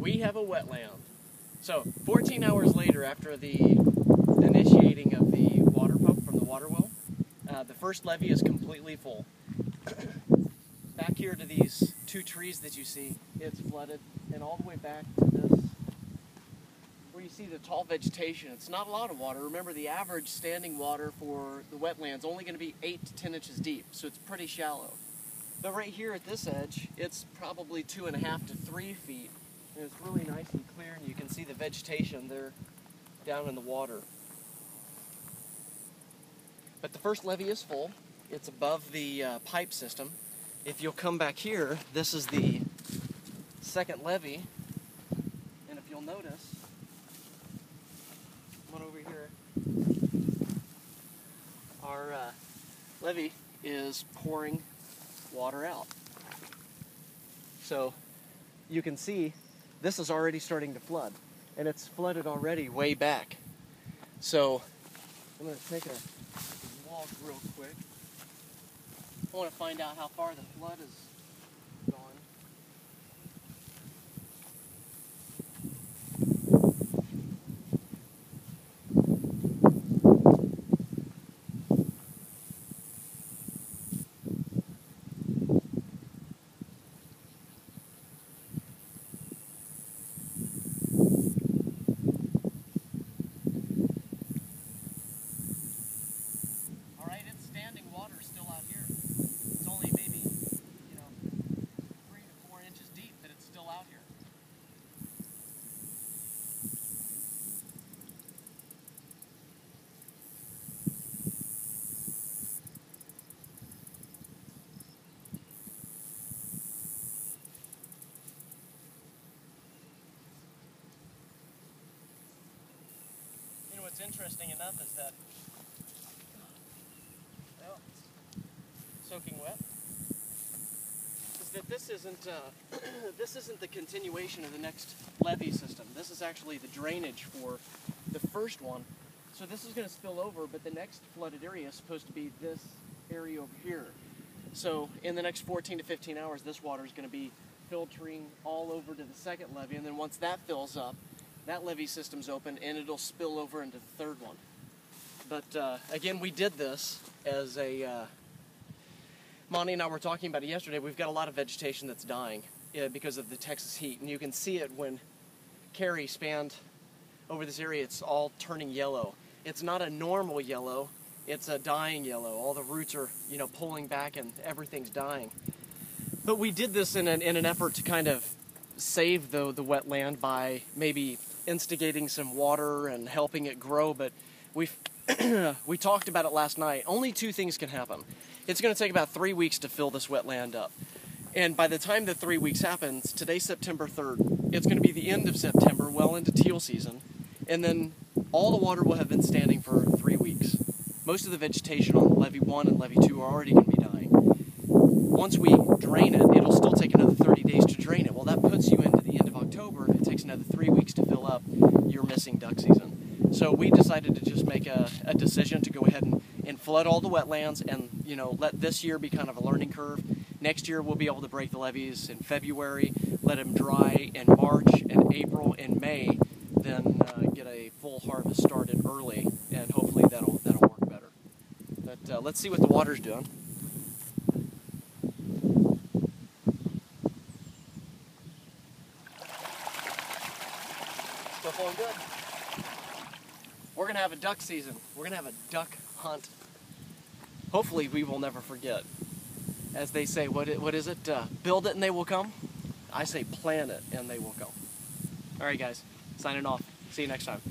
we have a wetland. So 14 hours later, after the initiating of the water pump from the water well, the first levee is completely full. Back here to these two trees that you see, it's flooded, and all the way back to this, where you see the tall vegetation. It's not a lot of water. Remember, the average standing water for the wetland's only going to be 8 to 10 inches deep, so it's pretty shallow. But right here at this edge, it's probably 2.5 to 3 feet, and it's really nice and clear, and you can see the vegetation there down in the water. But the first levee is full. It's above the pipe system. If you'll come back here, this is the second levee, and if you'll notice, come on over here, our levee is pouring water out. So you can see this is already starting to flood, and it's flooded already way back. So I'm going to take a walk real quick. I want to find out how far the flood is gone. What's interesting enough is that, well, it's soaking wet, is that this isn't the continuation of the next levee system. This is actually the drainage for the first one. So this is going to spill over, but the next flooded area is supposed to be this area over here. So in the next 14 to 15 hours, this water is going to be filtering all over to the second levee, and then once that fills up, that levee system's open, and it'll spill over into the third one. But again, we did this as a... Monty and I were talking about it yesterday. We've got a lot of vegetation that's dying because of the Texas heat, and you can see it when Carrie spanned over this area. It's all turning yellow. It's not a normal yellow. It's a dying yellow. All the roots are, pulling back, and everything's dying. But we did this in an effort to kind of save the wetland by maybe instigating some water and helping it grow, but we talked about it last night. Only two things can happen. It's going to take about 3 weeks to fill this wetland up. And by the time the 3 weeks happens, today's September 3rd, it's going to be the end of September, well into teal season, and then all the water will have been standing for 3 weeks. Most of the vegetation on levee 1 and levee 2 are already going to be dying. Once we drain it, it'll still take another 30 days to drain it. Well, that puts you into the end of October. If it takes another 3 weeks to fill up, you're missing duck season. So we decided to just make a decision to go ahead and flood all the wetlands and, let this year be kind of a learning curve. Next year we'll be able to break the levees in February, let them dry in March and April and May, then get a full harvest started early, and hopefully that'll work better. But let's see what the water's doing. Still feeling good. We're going to have a duck season. We're going to have a duck hunt. Hopefully we will never forget. As they say, what is it? Build it and they will come? I say plant it and they will come. Alright guys, signing off. See you next time.